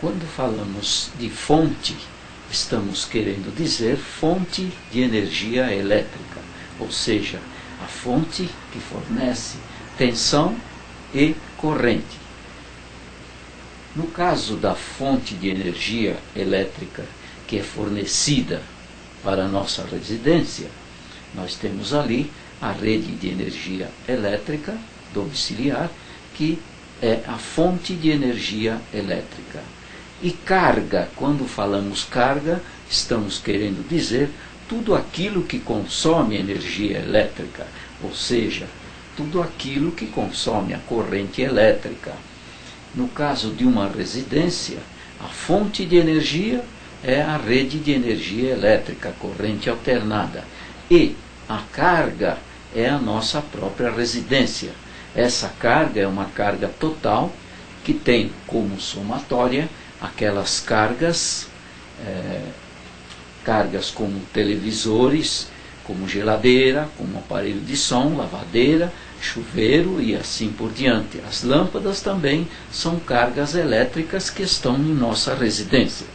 Quando falamos de fonte, estamos querendo dizer fonte de energia elétrica, ou seja, a fonte que fornece tensão e corrente. No caso da fonte de energia elétrica que é fornecida para a nossa residência, nós temos ali a rede de energia elétrica domiciliar, que é a fonte de energia elétrica. E carga, quando falamos carga, estamos querendo dizer tudo aquilo que consome energia elétrica, ou seja, tudo aquilo que consome a corrente elétrica. No caso de uma residência, a fonte de energia é a rede de energia elétrica, a corrente alternada, e a carga é a nossa própria residência. Essa carga é uma carga total que tem como somatória aquelas cargas, cargas como televisores, como geladeira, como aparelho de som, lavadeira, chuveiro e assim por diante. As lâmpadas também são cargas elétricas que estão em nossa residência.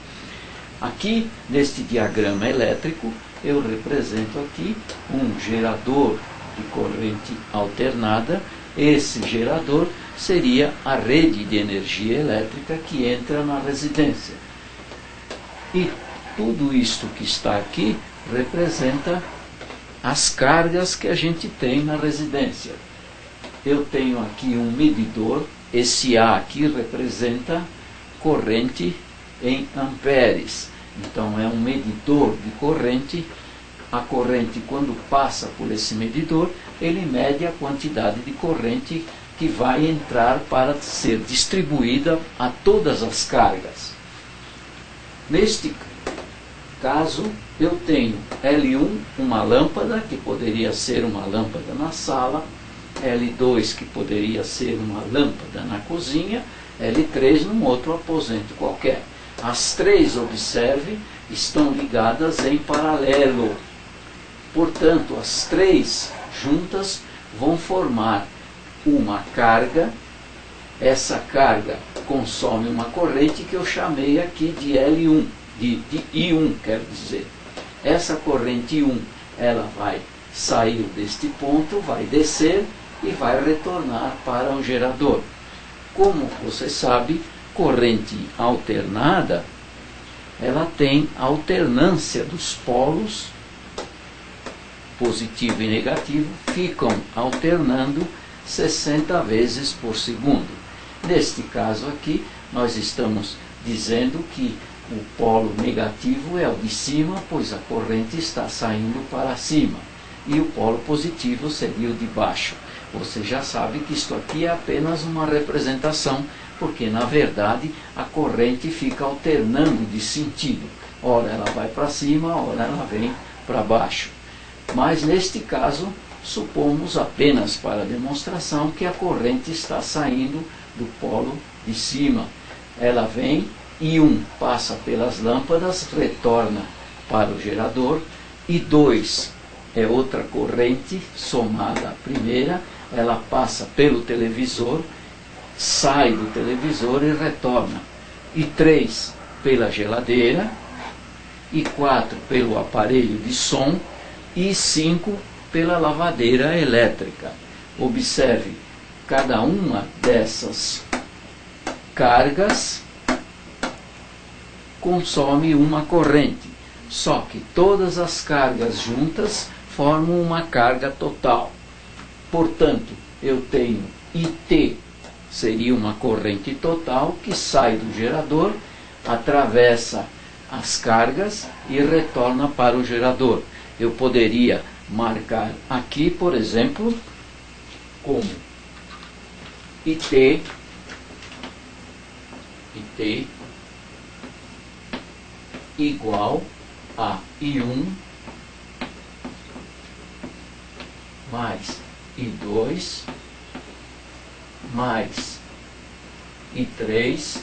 Aqui, neste diagrama elétrico, eu represento aqui um gerador de corrente alternada. Esse gerador seria a rede de energia elétrica que entra na residência. E tudo isto que está aqui representa as cargas que a gente tem na residência. Eu tenho aqui um medidor, esse A aqui representa corrente em amperes. Então é um medidor de corrente. A corrente, quando passa por esse medidor, ele mede a quantidade de corrente que vai entrar para ser distribuída a todas as cargas. Neste caso, eu tenho L1, uma lâmpada, que poderia ser uma lâmpada na sala, L2, que poderia ser uma lâmpada na cozinha, L3 num outro aposento qualquer. As três, observe, estão ligadas em paralelo. Portanto, as três juntas vão formar uma carga. Essa carga consome uma corrente que eu chamei aqui de L1, de I1, quero dizer. Essa corrente I1, ela vai sair deste ponto, vai descer e vai retornar para o gerador. Como você sabe, corrente alternada, ela tem alternância dos polos, positivo e negativo, ficam alternando 60 vezes por segundo. Neste caso aqui, nós estamos dizendo que o polo negativo é o de cima, pois a corrente está saindo para cima, e o polo positivo seria o de baixo. Você já sabe que isto aqui é apenas uma representação, porque na verdade a corrente fica alternando de sentido. Ora ela vai para cima, ora ela vem para baixo. Mas neste caso, supomos apenas para demonstração que a corrente está saindo do polo de cima. Ela vem, I1 passa pelas lâmpadas, retorna para o gerador, I2 é outra corrente somada à primeira, ela passa pelo televisor, sai do televisor e retorna. I3 pela geladeira, I4 pelo aparelho de som, e 5 pela lavadeira elétrica. Observe, cada uma dessas cargas consome uma corrente, só que todas as cargas juntas formam uma carga total. Portanto, eu tenho IT, seria uma corrente total que sai do gerador, atravessa as cargas e retorna para o gerador. Eu poderia marcar aqui, por exemplo, como IT igual a I1 mais I2 mais I3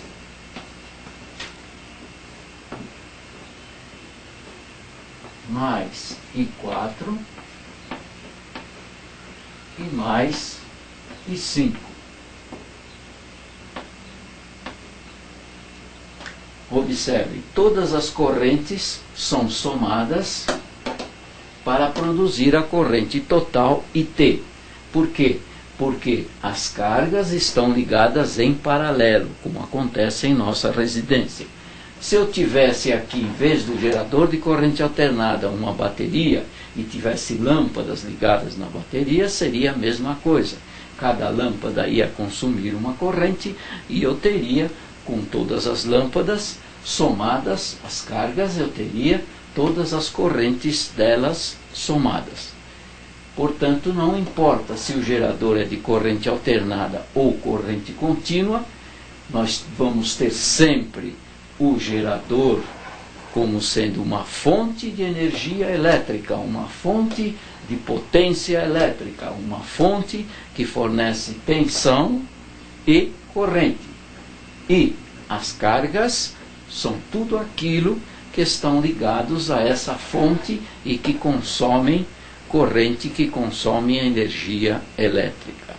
mais I4 e mais I5. observe, todas as correntes são somadas para produzir a corrente total IT. Por quê? Porque as cargas estão ligadas em paralelo, como acontece em nossa residência. Se eu tivesse aqui, em vez do gerador de corrente alternada, uma bateria e tivesse lâmpadas ligadas na bateria, seria a mesma coisa. Cada lâmpada ia consumir uma corrente e eu teria, com todas as lâmpadas somadas, as cargas, eu teria todas as correntes delas somadas. Portanto, não importa se o gerador é de corrente alternada ou corrente contínua, nós vamos ter sempre o gerador como sendo uma fonte de energia elétrica, uma fonte de potência elétrica, uma fonte que fornece tensão e corrente. E as cargas são tudo aquilo que estão ligados a essa fonte e que consomem corrente, que consome energia elétrica.